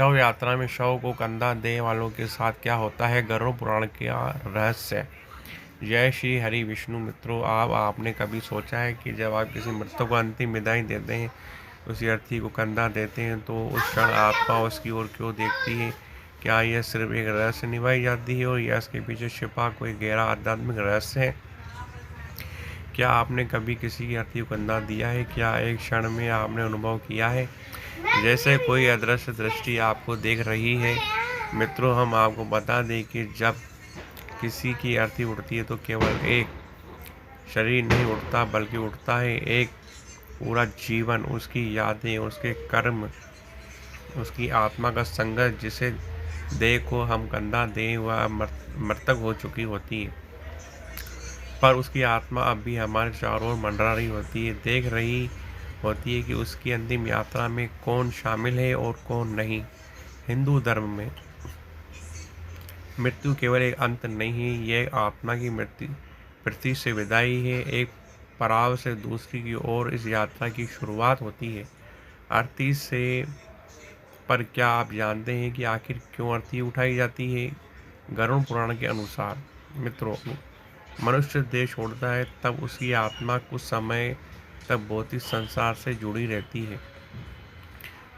शव यात्रा में शव को कंधा देने वालों के साथ क्या होता है? गरुड़ पुराण का रहस्य। जय श्री हरि विष्णु। मित्रों, आपने कभी सोचा है कि जब आप किसी मृतक को अंतिम विदाई देते हैं, उसी अर्थी को कंधा देते हैं, तो उस क्षण आत्मा उसकी ओर क्यों देखती है? क्या यह सिर्फ एक रहस्य निभाई जाती है और या इसके पीछे छिपा कोई गहरा आध्यात्मिक रहस्य है? क्या आपने कभी किसी की अर्थी को कंधा दिया है? क्या एक क्षण में आपने अनुभव किया है जैसे कोई अदृश्य दृष्टि आपको देख रही है? मित्रों, हम आपको बता दें कि जब किसी की अर्थी उड़ती है तो केवल एक शरीर नहीं उड़ता, बल्कि उड़ता है एक पूरा जीवन, उसकी यादें, उसके कर्म, उसकी आत्मा का संघर्ष। जिसे देह को हम कंधा दें वह मृतक हो चुकी होती है, पर उसकी आत्मा अब भी हमारे चारों ओर मंडरा रही होती है, देख रही होती है कि उसकी अंतिम यात्रा में कौन शामिल है और कौन नहीं। हिंदू धर्म में मृत्यु केवल एक अंत नहीं है, यह आत्मा की मृत्यु पृथ्वी से विदाई है, एक पड़ाव से दूसरी की ओर इस यात्रा की शुरुआत होती है। अर्थी से पर क्या आप जानते हैं कि आखिर क्यों अर्थी उठाई जाती है? गरुड़ पुराण के अनुसार मित्रों, मनुष्य देह छोड़ता है तब उसकी आत्मा कुछ समय तक भौतिक संसार से जुड़ी रहती है।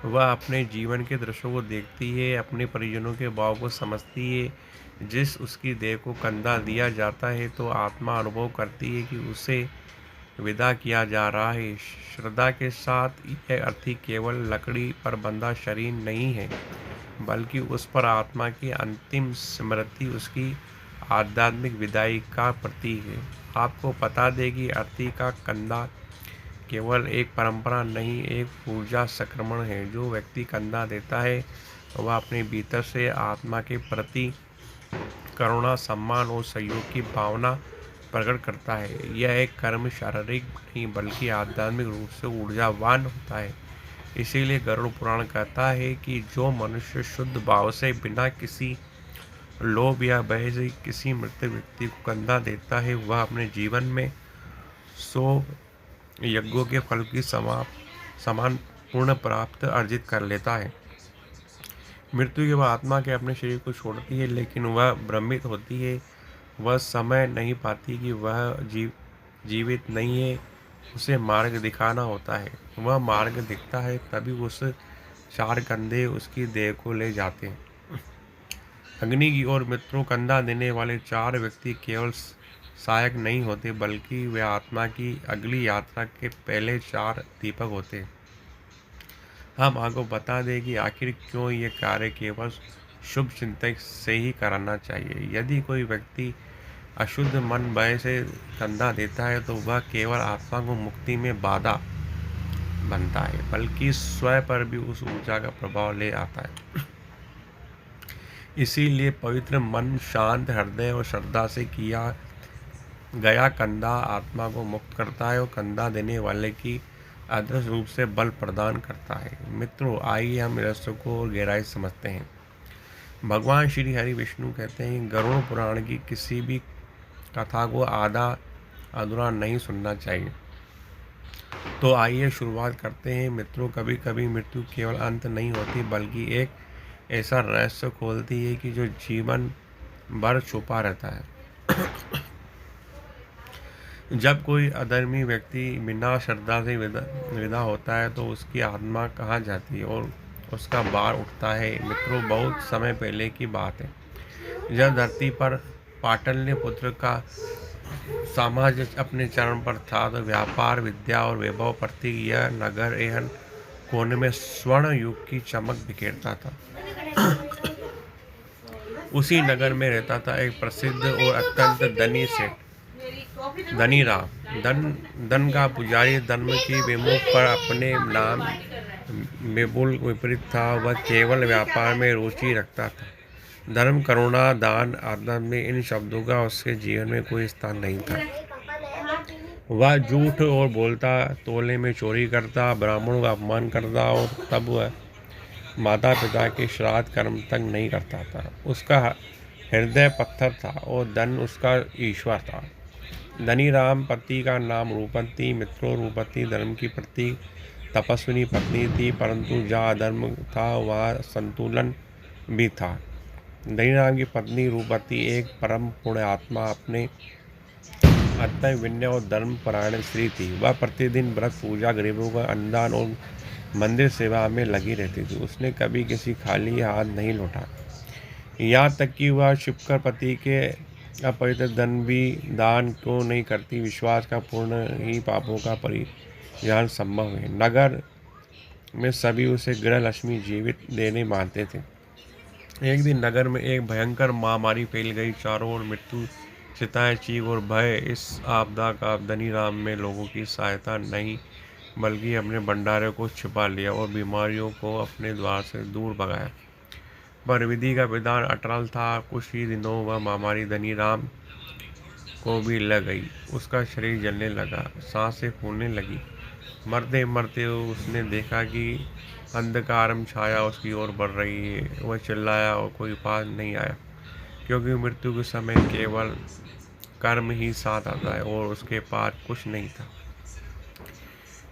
वह अपने जीवन के दृश्यों को देखती है, अपने परिजनों के भाव को समझती है। जिस उसकी देह को कंधा दिया जाता है तो आत्मा अनुभव करती है कि उसे विदा किया जा रहा है। श्रद्धा के साथ यह अर्थी केवल लकड़ी पर बंधा शरीर नहीं है, बल्कि उस पर आत्मा की अंतिम स्मृति, उसकी आध्यात्मिक विदाई का प्रतीक है। आपको बता दें कि अर्थी का कंधा केवल एक परंपरा नहीं, एक ऊर्जा संक्रमण है। जो व्यक्ति कंधा देता है वह अपने भीतर से आत्मा के प्रति करुणा, सम्मान और सहयोग की भावना प्रकट करता है। यह एक कर्म शारीरिक नहीं बल्कि आध्यात्मिक रूप से ऊर्जावान होता है। इसीलिए गरुड़ पुराण कहता है कि जो मनुष्य शुद्ध भाव से बिना किसी लोभ या भय से किसी मृत व्यक्ति को कंधा देता है, वह अपने जीवन में 100 यज्ञों के फल की समान पूर्ण प्राप्त अर्जित कर लेता है। मृत्यु के बाद आत्मा के अपने शरीर को छोड़ती है, लेकिन वह भ्रमित होती है। वह समझ नहीं पाती कि वह जीवित नहीं है, उसे मार्ग दिखाना होता है। वह मार्ग दिखता है तभी उस 4 कंधे उसकी देह को ले जाते हैं अग्नि की ओर। मित्रों, कंधा देने वाले 4 व्यक्ति केवल सहायक नहीं होते, बल्कि वे आत्मा की अगली यात्रा के पहले 4 दीपक होते हैं। हम आपको बता दें कि आखिर क्यों ये कार्य केवल शुभ चिंतक से ही कराना चाहिए। यदि कोई व्यक्ति अशुद्ध मन भय से कंधा देता है तो वह केवल आत्मा को मुक्ति में बाधा बनता है, बल्कि स्वयं पर भी उस ऊर्जा का प्रभाव ले आता है। इसीलिए पवित्र मन, शांत हृदय और श्रद्धा से किया गया कंधा आत्मा को मुक्त करता है और कंधा देने वाले की आदर्श रूप से बल प्रदान करता है। मित्रों, आइए हम रहस्य को और गहराई समझते हैं। भगवान श्री हरि विष्णु कहते हैं, गरुड़ पुराण की किसी भी कथा को आधा अधूरा नहीं सुनना चाहिए। तो आइए शुरुआत करते हैं। मित्रों, कभी कभी मृत्यु केवल अंत नहीं होती, बल्कि एक ऐसा रहस्य खोलती है कि जो जीवन भर छुपा रहता है। जब कोई अधर्मी व्यक्ति बिना श्रद्धा से विदा होता है तो उसकी आत्मा कहाँ जाती है और उसका भार उठता है? मित्रों, बहुत समय पहले की बात है, जब धरती पर पाटलिपुत्र का साम्राज्य अपने चरण पर था, तो व्यापार, विद्या और वैभव प्रतीक यह नगर एहन कोने में स्वर्ण युग की चमक बिखेरता था। उसी नगर में रहता था एक प्रसिद्ध और अत्यंत धनी सेठ, धनी राम। धन का पुजारी, धर्म की विमुख पर अपने नाम बिल्कुल विपरीत था। वह केवल व्यापार में रुचि रखता था। धर्म, करुणा, दान, आत्म में इन शब्दों का उसके जीवन में कोई स्थान नहीं था। वह झूठ और बोलता, तोले में चोरी करता, ब्राह्मणों का अपमान करता और तब वह माता पिता के श्राद्ध कर्म तक नहीं करता था। उसका हृदय पत्थर था और धन उसका ईश्वर था। धनी राम पति का नाम रूपति। मित्रों, रूपति धर्म की प्रतीक तपस्विनी पत्नी थी, परंतु जहाँ अधर्म था वहाँ संतुलन भी था। दनीराम की पत्नी रूपवती एक परम पुण्य आत्मा, अपने अत्यंत विनय और धर्म परायण स्त्री थी। वह प्रतिदिन व्रत, पूजा, गरीबों का अन्नदान और मंदिर सेवा में लगी रहती थी। उसने कभी किसी खाली हाथ नहीं लौटा। यहाँ तक कि वह छिपकर पति के अपवित्र धन भी दान क्यों नहीं करती। विश्वास का पूर्ण ही पापों का परिहार संभव है। नगर में सभी उसे गृह लक्ष्मी जीवित देने मानते थे। एक दिन नगर में एक भयंकर महामारी फैल गई। चारों ओर मृत्यु, चिताएं, चीख और भय। इस आपदा का धनीराम में लोगों की सहायता नहीं, बल्कि अपने भंडारे को छिपा लिया और बीमारियों को अपने द्वार से दूर भगाया। पर विधि का विधान अटल था। कुछ ही दिनों वह महामारी धनीराम को भी लग गई। उसका शरीर जलने लगा, सांसें फूलने लगी। मरते मरते उसने देखा कि अंधकार में छाया उसकी ओर बढ़ रही है। वह चिल्लाया और कोई पास नहीं आया, क्योंकि मृत्यु के समय केवल कर्म ही साथ आता है और उसके पास कुछ नहीं था।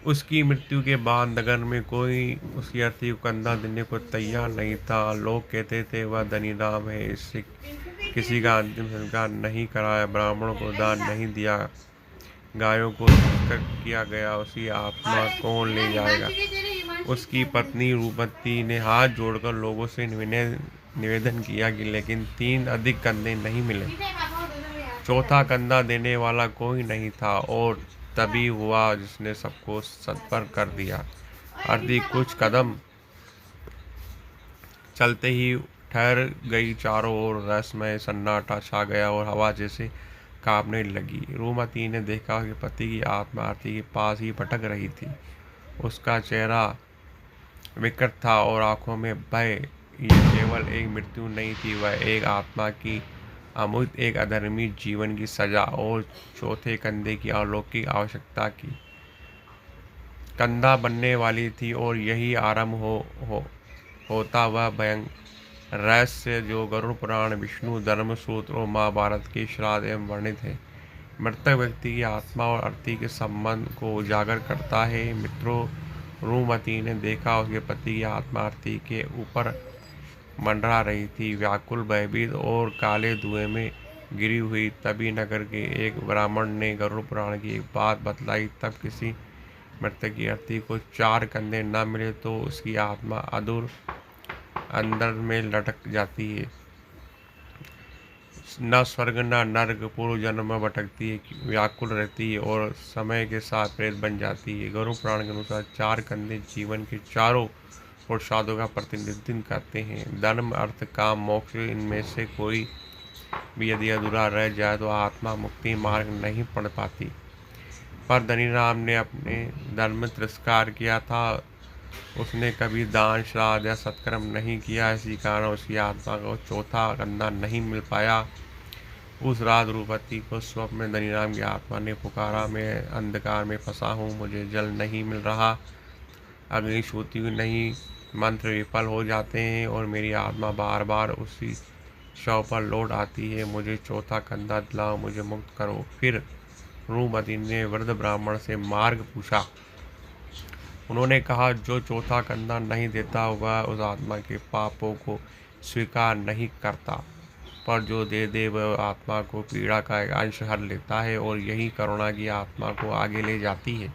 उसकी मृत्यु के बाद नगर में कोई उसकी अर्थी को कंधा देने को तैयार नहीं था। लोग कहते थे वह धनीराम है, इससे किसी का अंतिम संस्कार नहीं कराया, ब्राह्मणों को दान नहीं दिया, गायों को किया गया, उसकी आत्मा कौन ले जाएगा। उसकी पत्नी रूपवती ने हाथ जोड़कर लोगों से निवेदन किया कि लेकिन 3 अधिक कंधे नहीं मिले। चौथा कंधा देने वाला कोई नहीं था और तभी हुआ जिसने सबको सत्पर कर दिया। आरती कुछ कदम चलते ही ठहर गई। चारों ओर रहस्यमय सन्नाटा छा गया और हवा जैसे कांपने लगी। रूपवती ने देखा कि पति की आत्मा आरती के पास ही भटक रही थी। उसका चेहरा विकृत था और आंखों में भय। यह केवल एक मृत्यु नहीं थी, वह एक आत्मा की अमूर्त, एक अधर्मी जीवन की सजा और चौथे कंधे की अलौकिक आवश्यकता की कंधा बनने वाली थी। और यही आरंभ होता वह भयंकर रहस्य जो गरुड़ पुराण, विष्णु धर्म सूत्र और महाभारत के श्राद्ध एवं वर्णित है। मृतक व्यक्ति की आत्मा और अर्थी के संबंध को उजागर करता है। मित्रों, रूपवती ने देखा उसके पति की आत्मा अर्थी के ऊपर मंडरा रही थी, व्याकुल, भयभीत और काले धुएं में गिरी हुई। तभी नगर के एक ब्राह्मण ने गरुड़ पुराण की एक बात बतलाई। तब किसी मृतक की अर्थी को 4 कंधे न मिले तो उसकी आत्मा अधूर अंदर में लटक जाती है, न स्वर्ग न नर्क, पूर्व जन्म में भटकती है, व्याकुल रहती है और समय के साथ प्रेत बन जाती है। गरुड़ पुराण के अनुसार 4 कंधे जीवन के चारों पुरुषार्थों का प्रतिनिधित्व करते हैं। धर्म, अर्थ, काम, मोक्ष, इनमें से कोई भी यदि अधूरा रह जाए तो आत्मा मुक्ति मार्ग नहीं पड़ पाती। पर धनीराम ने अपने धर्म तिरस्कार किया था। उसने कभी दान, श्राद्ध या सत्कर्म नहीं किया। इसी कारण उसकी आत्मा को चौथा कंधा नहीं मिल पाया। उस रात रूपवती को स्वप्न में धनीराम की आत्मा ने पुकारा, मैं अंधकार में फंसा हूँ, मुझे जल नहीं मिल रहा, अग्नि छूती नहीं, मंत्र विफल हो जाते हैं और मेरी आत्मा बार बार उसी शव पर लौट आती है। मुझे चौथा कंधा दिलाओ, मुझे मुक्त करो। फिर रूपवती ने वृद्ध ब्राह्मण से मार्ग पूछा। उन्होंने कहा, जो चौथा कंधा नहीं देता वह उस आत्मा के पापों को स्वीकार नहीं करता, पर जो दे वह आत्मा को पीड़ा का एक अंश हर लेता है और यही करुणा की आत्मा को आगे ले जाती है।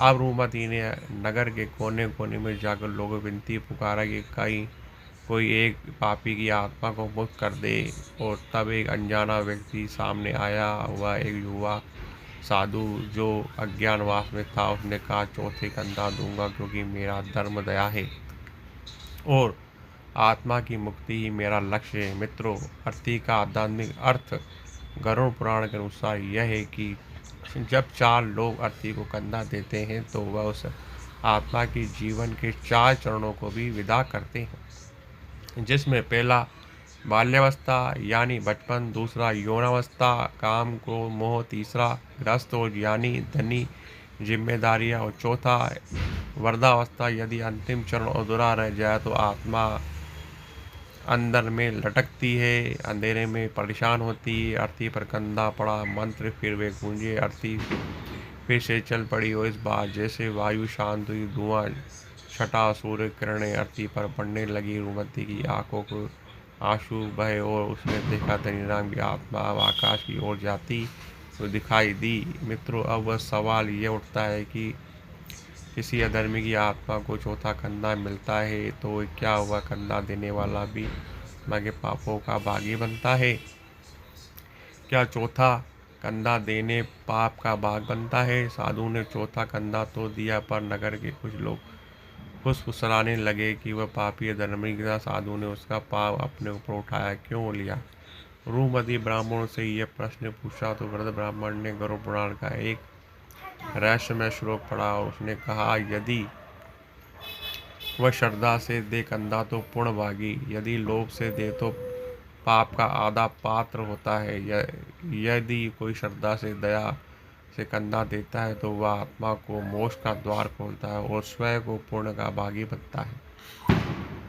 अब रूपवती ने नगर के कोने कोने में जाकर लोगों विनती पुकारा कि कोई एक पापी की आत्मा को मुक्त कर दे। और तब एक अनजाना व्यक्ति सामने आया। वह एक युवा साधु जो अज्ञानवास में था। उसने कहा, चौथे कंधा दूंगा क्योंकि मेरा धर्म दया है और आत्मा की मुक्ति ही मेरा लक्ष्य है। मित्रों, अर्थी का आध्यात्मिक अर्थ गरुड़ पुराण के अनुसार यह है कि जब 4 लोग अर्थी को कंधा देते हैं तो वह उस आत्मा की जीवन के 4 चरणों को भी विदा करते हैं, जिसमें पहला बाल्यावस्था यानी बचपन, दूसरा यौनावस्था, काम को मोह, तीसरा ग्रस्त हो यानी धनी जिम्मेदारियां और चौथा वृद्धावस्था। यदि अंतिम चरण अधूरा रह जाए तो आत्मा अंदर में लटकती है, अंधेरे में परेशान होती है। अर्थी पर कंधा पड़ा, मंत्र फिर वे गूंजे, अर्थी फिर से चल पड़ी और इस बार जैसे वायु शांत हुई, धुआं छटा, सूर्य किरणें अर्थी पर पड़ने लगी। रूपमती की आंखों को आंसू बहे और उसने देखा धनीराम की आत्मा अब आकाश की ओर जाती तो दिखाई दी। मित्रों, अब वह सवाल ये उठता है कि किसी अधर्मी की आत्मा को चौथा कंधा मिलता है तो क्या वह कंधा देने वाला भी आत्मा के पापों का भागी बनता है? क्या चौथा कंधा देने पाप का भाग बनता है? साधु ने चौथा कंधा तो दिया, पर नगर के कुछ लोग फुसफुसाने लगे कि वह पापी अधर्मी था। साधु ने उसका पाप अपने ऊपर उठाया क्यों लिया? रूपमती ब्राह्मण से यह प्रश्न पूछा तो वृद्ध ब्राह्मण ने गरुड़ पुराण का एक रहस्यमय श्लोक पढ़ा और उसने कहा, यदि वह श्रद्धा से दे कंधा तो पुण्य भागी, यदि लोभ से दे तो पाप का आधा पात्र होता है। यदि कोई श्रद्धा से दया से कंधा देता है तो वह आत्मा को मोक्ष का द्वार खोलता है और स्वयं को पुण्य का भागी बनता है।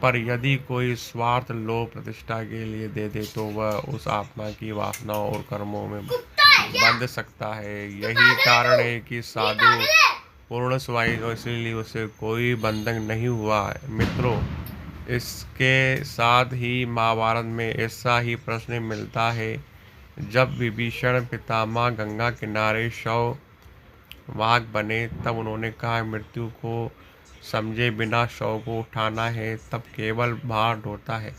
पर यदि कोई स्वार्थ लोभ प्रतिष्ठा के लिए दे दे तो वह उस आत्मा की वासनाओं और कर्मों में बंध सकता है। यही कारण है कि साधु पूर्ण स्वाई और इसलिए उसे कोई बंधन नहीं हुआ। मित्रों, इसके साथ ही महाभारत में ऐसा ही प्रश्न मिलता है। जब विभीषण पितामह गंगा किनारे शव वाहक बने तब उन्होंने कहा, मृत्यु को समझे बिना शव को उठाना है, तब केवल भार ढोता है,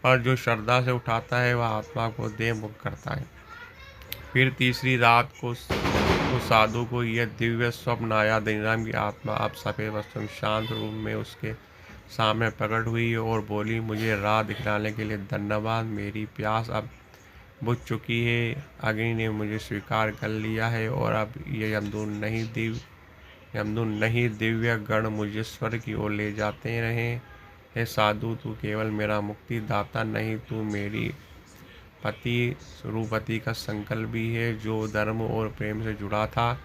पर जो श्रद्धा से उठाता है वह आत्मा को देह मुक्त करता है। फिर तीसरी रात को उस साधु को यह दिव्य स्वप्न आया। धनीराम की आत्मा अब सफेद वस्त्र में शांत रूप में उसके सामने प्रकट हुई और बोली, मुझे राह दिखलाने के लिए धन्यवाद। मेरी प्यास अब बुझ चुकी है। अग्नि ने मुझे स्वीकार कर लिया है और अब ये यमदूत नहीं दिव्य गण मुझे स्वर्ग की ओर ले जाते रहे। हे साधु, तू केवल मेरा मुक्ति दाता नहीं, तू मेरी पति रूपति का संकल्प भी है जो धर्म और प्रेम से जुड़ा था।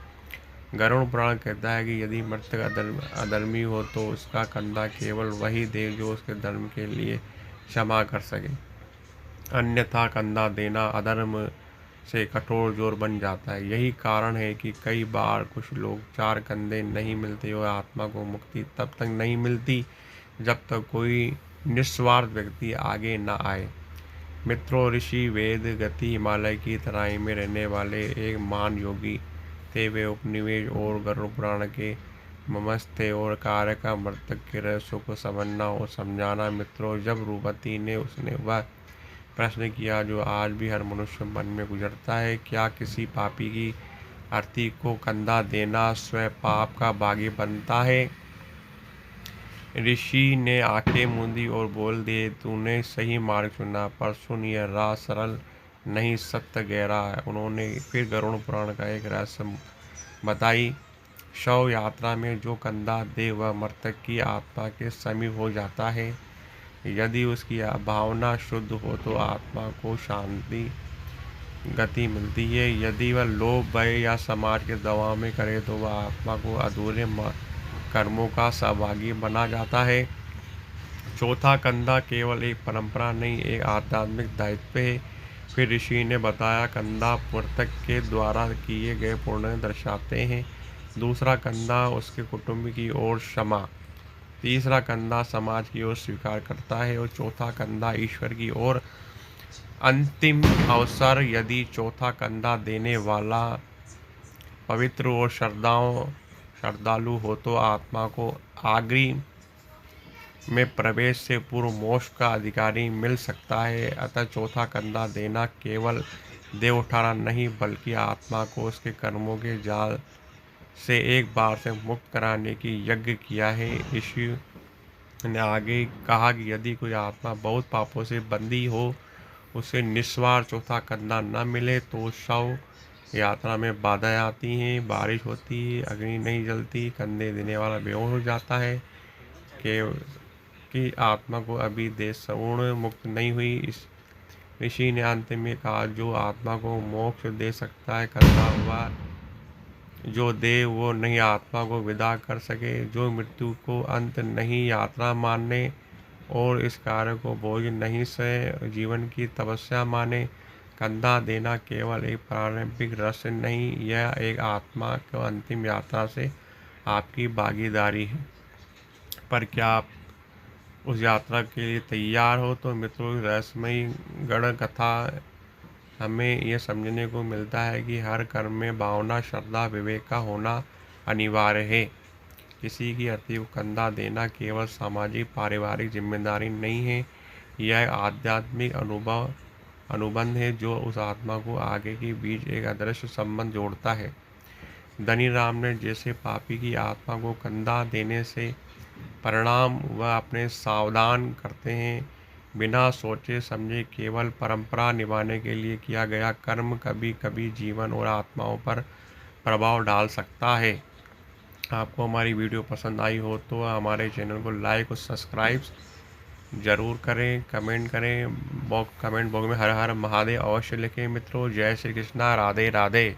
गरुड़ पुराण कहता है कि यदि मृतक अधर्मी हो तो उसका कंधा केवल वही दे जो उसके धर्म के लिए क्षमा कर सके, अन्यथा कंधा देना अधर्म से कठोर जोर बन जाता है। यही कारण है कि कई बार कुछ लोग चार कंधे नहीं मिलते और आत्मा को मुक्ति तब तक नहीं मिलती जब तक कोई निस्वार्थ व्यक्ति आगे न आए। मित्रों, ऋषि वेद गति हिमालय की तराई में रहने वाले एक महान योगी थे। वे उपनिवेश और गरुड़ पुराण के ममस्थ थे और कार्य का मृतक के रहस्यों को समझना और समझाना। मित्रों, जब रूपति ने उसने वह प्रश्न किया जो आज भी हर मनुष्य मन में गुजरता है, क्या किसी पापी की अर्थी को कंधा देना स्वयं पाप का भागी बनता है? ऋषि ने आंखें मूंदी और बोल दिए, तूने सही मार्ग चुना, पर सुन, यह राह सरल नहीं, सत्य गहरा है। उन्होंने फिर गरुड़ पुराण का एक रहस्य बताई। शव यात्रा में जो कंधा दे वह मृतक की आत्मा के समीप हो जाता है। यदि उसकी भावना शुद्ध हो तो आत्मा को शांति गति मिलती है। यदि वह लोभ, भय या समाज के दबाव में करे तो वह आत्मा को अधूरे कर्मों का सहभागी बना जाता है। चौथा कंधा केवल एक परंपरा नहीं, एक आध्यात्मिक दायित्व है। फिर ऋषि ने बताया, कंधा मृतक के द्वारा किए गए पुण्य दर्शाते हैं। दूसरा कंधा उसके कुटुंब की ओर क्षमा, तीसरा कंधा समाज की ओर स्वीकार करता है और चौथा कंधा ईश्वर की ओर अंतिम अवसर। यदि चौथा कंधा देने वाला पवित्र और श्रद्धालु हो तो आत्मा को आगरी में प्रवेश से पूर्व मोक्ष का अधिकारी मिल सकता है। अतः चौथा कंधा देना केवल देह उठाना नहीं, बल्कि आत्मा को उसके कर्मों के जाल से एक बार से मुक्त कराने की यज्ञ किया है। ऋषि ने आगे कहा कि यदि कोई आत्मा बहुत पापों से बंधी हो, उसे निस्वार्थ चौथा कंधा न मिले तो शव यात्रा में बाधाएं आती हैं, बारिश होती है, अग्नि नहीं जलती, कंधे देने वाला बेहोश हो जाता है कि आत्मा को अभी देह सगुण मुक्त नहीं हुई। इस ऋषि ने अंत में कहा, जो आत्मा को मोक्ष दे सकता है कंधा हुआ, जो दे वो नहीं आत्मा को विदा कर सके, जो मृत्यु को अंत नहीं यात्रा माने और इस कार्य को बोझ नहीं सहे, जीवन की तपस्या माने, कंधा देना केवल एक प्रारंभिक रहस्य नहीं, यह एक आत्मा को अंतिम यात्रा से आपकी भागीदारी है। पर क्या आप उस यात्रा के लिए तैयार हो? तो मित्रों, रहस्यमयी गण कथा हमें यह समझने को मिलता है कि हर कर्म में भावना, श्रद्धा, विवेक का होना अनिवार्य है। किसी की अति को कंधा देना केवल सामाजिक पारिवारिक जिम्मेदारी नहीं है, यह एक आध्यात्मिक अनुबंध है जो उस आत्मा को आगे के बीच एक अदृश्य संबंध जोड़ता है। धनी राम ने जैसे पापी की आत्मा को कंधा देने से परिणाम वह अपने सावधान करते हैं, बिना सोचे समझे केवल परंपरा निभाने के लिए किया गया कर्म कभी कभी जीवन और आत्माओं पर प्रभाव डाल सकता है। आपको हमारी वीडियो पसंद आई हो तो हमारे चैनल को लाइक और सब्सक्राइब ज़रूर करें। कमेंट करें, कमेंट बॉक्स में हर हर महादेव अवश्य लिखें। मित्रों, जय श्री कृष्णा, राधे राधे।